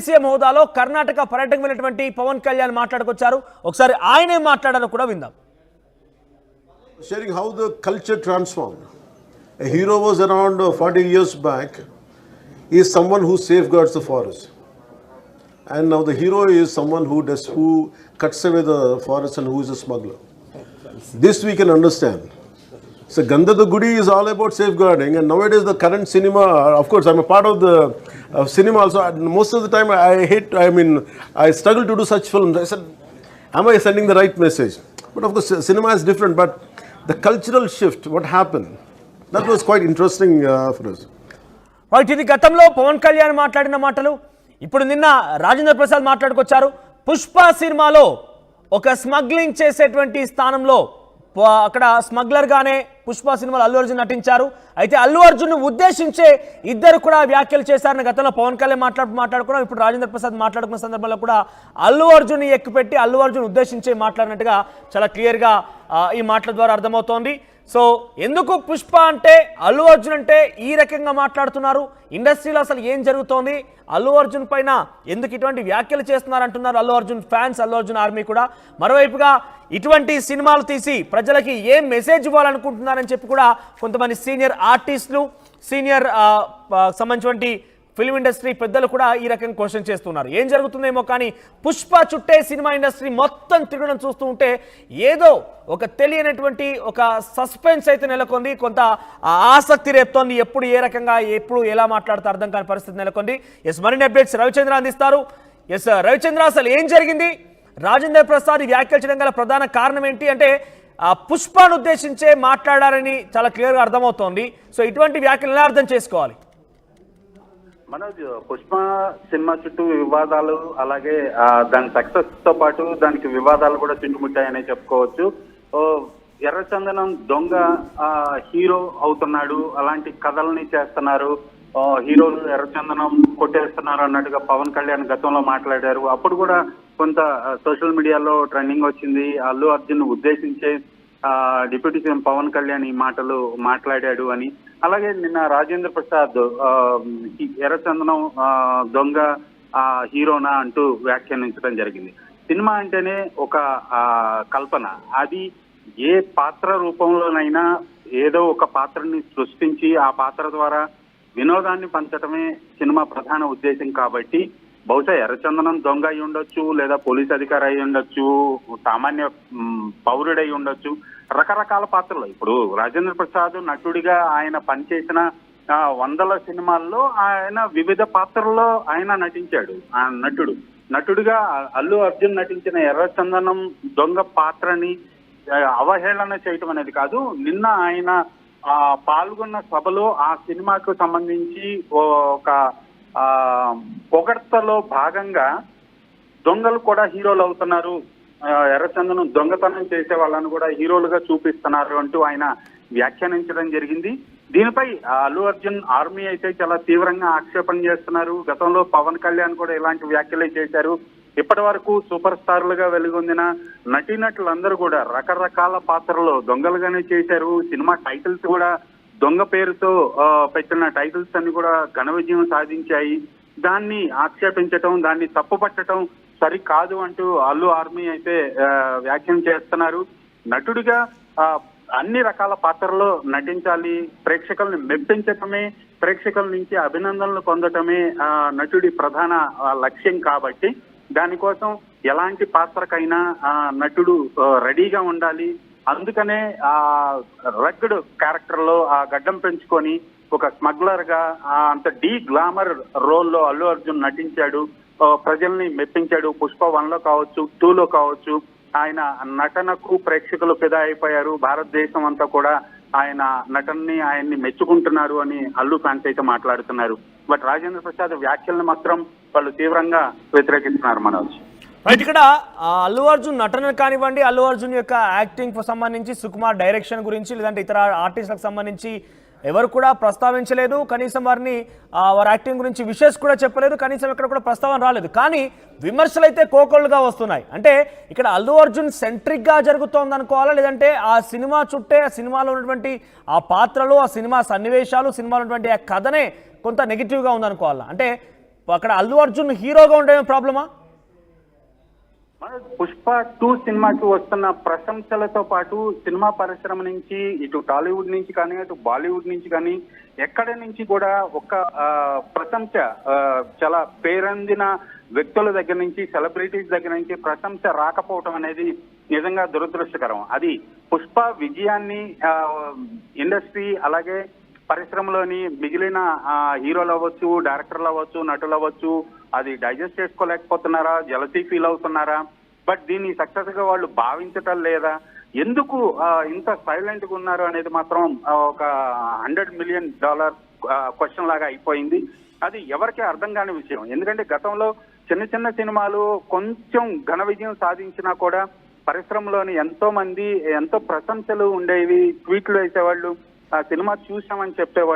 CM హోదాలో కర్ణాటక పర్యటనకు వెళ్ళినటువంటి పవన్ కళ్యాణ్ మాట్లాడుకొచ్చారు. ఒకసారి ఆయనే మాట్లాడారో కూడా విందాం. Sharing how the culture transformed. A hero was around 40 years back. He is someone who safeguards the forest, and now the hero is someone who cuts away the forest and who is a smuggler. This we can understand. So Gandha Gudi is all about safeguarding, and nowadays the current cinema, of course I'm a part of the cinema also. Most of the time I struggle to do such films. I said, am I sending the right message? But of course cinema is different, but the cultural shift, what happened, that was quite interesting for us. Right, ఇది గతంలో పవన్ కళ్యాణ్ మాట్లాడిన మాటలు. ఇప్పుడు నిన్న రాజేంద్ర ప్రసాద్ మాట్లాడుకొచ్చారు. పుష్ప సినిమాలో ఒక smuggling చేసేటువంటి స్థానంలో అక్కడ స్మగ్లర్గానే పుష్ప సినిమాలో అల్లు అర్జున్ నటించారు. అయితే అల్లు అర్జున్ ఉద్దేశించే ఇద్దరు కూడా వ్యాఖ్యలు చేశారని గతంలో పవన్ కళ్యాణ్ మాట్లాడుకున్నాం. ఇప్పుడు రాజేంద్ర ప్రసాద్ మాట్లాడుకున్న సందర్భంలో కూడా అల్లు అర్జున్ ఎక్కుపెట్టి అల్లు అర్జున్ ఉద్దేశించే మాట్లాడినట్టుగా చాలా క్లియర్గా ఈ మాటల ద్వారా అర్థమవుతోంది. సో ఎందుకు పుష్ప అంటే అల్లు అర్జున్ అంటే ఈ రకంగా మాట్లాడుతున్నారు, ఇండస్ట్రీలో అసలు ఏం జరుగుతోంది, అల్లు అర్జున్ పైన ఎందుకు ఇటువంటి వ్యాఖ్యలు చేస్తున్నారు అంటున్నారు అల్లు అర్జున్ ఫ్యాన్స్, అల్లు అర్జున్ ఆర్మీ కూడా. మరోవైపుగా ఇటువంటి సినిమాలు తీసి ప్రజలకి ఏం మెసేజ్ ఇవ్వాలనుకుంటున్నారని చెప్పి కూడా కొంతమంది సీనియర్ ఆర్టిస్టులు, సీనియర్ సంబంధించినటువంటి ఫిల్మ్ ఇండస్ట్రీ పెద్దలు కూడా ఈ రకంగా క్వశ్చన్ చేస్తున్నారు. ఏం జరుగుతుందేమో కానీ పుష్ప చుట్టే సినిమా ఇండస్ట్రీ మొత్తం తిరగడం చూస్తూ ఉంటే ఏదో ఒక తెలియనటువంటి ఒక సస్పెన్స్ అయితే నెలకొంది, కొంత ఆసక్తి రేపుతోంది. ఎప్పుడు ఏ రకంగా ఎప్పుడు ఎలా మాట్లాడుతూ అర్థం కాని పరిస్థితి నెలకొంది. ఎస్, మరిన్ని అప్డేట్స్ రవిచంద్ర అందిస్తారు. ఎస్ రవిచంద్ర, అసలు ఏం జరిగింది? రాజేంద్ర ప్రసాద్ వ్యాఖ్యలు చేయడం గల ప్రధాన కారణం ఏంటి? అంటే పుష్పను ఉద్దేశించే మాట్లాడారని చాలా క్లియర్గా అర్థమవుతోంది. సో ఇటువంటి వ్యాఖ్యలు ఎలా అర్థం చేసుకోవాలి? మనోజ్, పుష్ప సినిమా చుట్టూ వివాదాలు, అలాగే దాని సక్సెస్ తో పాటు దానికి వివాదాలు కూడా చుట్టుముట్టాయని చెప్పుకోవచ్చు. ఎర్రచందనం దొంగ హీరో అవుతున్నాడు, అలాంటి కథల్ని చేస్తున్నారు, హీరోలు ఎర్రచందనం కొట్టేస్తున్నారు అన్నట్టుగా పవన్ కళ్యాణ్ గతంలో మాట్లాడారు. అప్పుడు కూడా కొంత సోషల్ మీడియాలో ట్రెండింగ్ వచ్చింది. అల్లు అర్జున్ ఉద్దేశించే డిప్యూటీ సీఎం పవన్ కళ్యాణ్ ఈ మాటలు మాట్లాడాడు అని. అలాగే నిన్న రాజేంద్ర ప్రసాద్ ఎర్రచందనం దొంగ హీరోనా అంటూ వ్యాఖ్యానించడం జరిగింది. సినిమా అంటేనే ఒక కల్పన, అది ఏ పాత్ర రూపంలోనైనా ఏదో ఒక పాత్రని సృష్టించి ఆ పాత్ర ద్వారా వినోదాన్ని పంచడమే సినిమా ప్రధాన ఉద్దేశం. కాబట్టి బహుశా ఎర్రచందనం దొంగ అయి ఉండొచ్చు, లేదా పోలీస్ అధికారి అయి ఉండొచ్చు, సామాన్య పౌరుడై ఉండొచ్చు, రకరకాల పాత్రలు. ఇప్పుడు రాజేంద్ర ప్రసాద్ నటుడిగా ఆయన పనిచేసిన వందల సినిమాల్లో ఆయన వివిధ పాత్రల్లో ఆయన నటించాడు. ఆ నటుడిగా అల్లు అర్జున్ నటించిన ఎర్రచందనం దొంగ పాత్రని అవహేళన చేయటం అనేది కాదు. నిన్న ఆయన పాల్గొన్న సభలో ఆ సినిమాకు సంబంధించి ఒక పొగడ్తలో భాగంగా దొంగలు కూడా హీరోలు అవుతున్నారు, ఎర్రచందనం దొంగతనం చేసే వాళ్ళను కూడా హీరోలుగా చూపిస్తున్నారు అంటూ ఆయన వ్యాఖ్యానించడం జరిగింది. దీనిపై అల్లు అర్జున్ ఆర్మీ అయితే చాలా తీవ్రంగా ఆక్షేపణ చేస్తున్నారు. గతంలో పవన్ కళ్యాణ్ కూడా ఇలాంటి వ్యాఖ్యలే చేశారు. ఇప్పటి వరకు సూపర్ స్టార్లుగా వెలుగొందిన నటీనటులందరూ కూడా రకరకాల పాత్రలో దొంగలుగానే చేశారు. సినిమా టైటిల్స్ కూడా దొంగ పేరుతో పెట్టిన టైటిల్స్ అన్ని కూడా ఘన విజయం సాధించాయి. దాన్ని ఆక్షేపించటం, దాన్ని తప్పుపట్టడం సరికాదు అంటూ అల్లు ఆర్మీ అయితే వ్యాఖ్యానం చేస్తున్నారు. నటుడిగా అన్ని రకాల పాత్రల్లో నటించాలి, ప్రేక్షకుల్ని మెప్పించటమే, ప్రేక్షకుల నుంచి అభినందనలు పొందటమే నటుడి ప్రధాన లక్ష్యం. కాబట్టి దానికోసం ఎలాంటి పాత్రకైనా నటుడు రెడీగా ఉండాలి. అందుకనే రగ్డ్ క్యారెక్టర్ లో గడ్డం పెంచుకొని ఒక స్మగ్లర్ గా అంత గ్లామర్ రోల్లో అల్లు అర్జున్ నటించాడు, ప్రజల్ని మెప్పించాడు. పుష్ప 1లో కావచ్చు, 2లో కావచ్చు, ఆయన నటనకు ప్రేక్షకులు ఫిదా అయిపోయారు. భారతదేశం అంతా కూడా ఆయన నటనని, ఆయన్ని మెచ్చుకుంటున్నారు అని అల్లు ఫ్యాన్స్ అయితే మాట్లాడుతున్నారు. బట్ రాజేంద్ర ప్రసాద్ వ్యాఖ్యలను మాత్రం వాళ్ళు తీవ్రంగా వ్యతిరేకిస్తున్నారు. మనోజ్, రైట్, ఇక్కడ అల్లు అర్జున్ నటన కానివ్వండి, అల్లు అర్జున్ యొక్క యాక్టింగ్ సంబంధించి, సుకుమార్ డైరెక్షన్ గురించి, లేదంటే ఇతర ఆర్టిస్టులకు సంబంధించి ఎవరు కూడా ప్రస్తావించలేదు. కనీసం వారిని వారి యాక్టింగ్ గురించి విషెస్ కూడా చెప్పలేదు. కనీసం ఎక్కడ కూడా ప్రస్తావన రాలేదు. కానీ విమర్శలు అయితే కోకొల్లుగా వస్తున్నాయి. అంటే ఇక్కడ అల్లు అర్జున్ సెంట్రిక్గా జరుగుతోంది అనుకోవాలా, లేదంటే ఆ సినిమా చుట్టే, ఆ సినిమాలో ఉన్నటువంటి ఆ పాత్రలు, ఆ సినిమా సన్నివేశాలు, సినిమాలో ఉన్నటువంటి ఆ కథనే కొంత నెగిటివ్గా ఉందనుకోవాలా? అంటే అక్కడ అల్లు అర్జున్ హీరోగా ఉండడమే ప్రాబ్లమా? మన పుష్ప 2 సినిమాకి వస్తున్న ప్రశంసలతో పాటు సినిమా పరిశ్రమ నుంచి ఇటు టాలీవుడ్ నుంచి కానీ అటు బాలీవుడ్ నుంచి కానీ ఎక్కడి నుంచి కూడా ఒక ప్రశంస చాలా పేరొందిన వ్యక్తుల దగ్గర నుంచి సెలబ్రిటీస్ దగ్గర నుంచి ప్రశంస రాకపోవటం అనేది నిజంగా దురదృష్టకరం. అది పుష్ప విజయాన్ని ఇండస్ట్రీ అలాగే పరిశ్రమలోని మిగిలిన హీరోలు అవ్వచ్చు, డైరెక్టర్లు అవ్వచ్చు, నటులు అవ్వచ్చు, అది డైజెస్ట్ చేసుకోలేకపోతున్నారా, జలసీ ఫీల్ అవుతున్నారా, బట్ దీన్ని సక్సెస్ గా వాళ్ళు భావించటం లేదా, ఎందుకు ఇంత సైలెంట్ గా ఉన్నారు అనేది మాత్రం ఒక $100 మిలియన్ క్వశ్చన్ లాగా అయిపోయింది. అది ఎవరికీ అర్థం కాని విషయం. ఎందుకంటే గతంలో చిన్న చిన్న సినిమాలు కొంచెం ఘన విజయం సాధించినా కూడా పరిశ్రమలోని ఎంతో మంది ఎంతో ప్రశంసలు ఉండేవి, ట్వీట్లు వేసేవాళ్ళు, ఆ సినిమా చూసామని చెప్పేవాళ్ళు.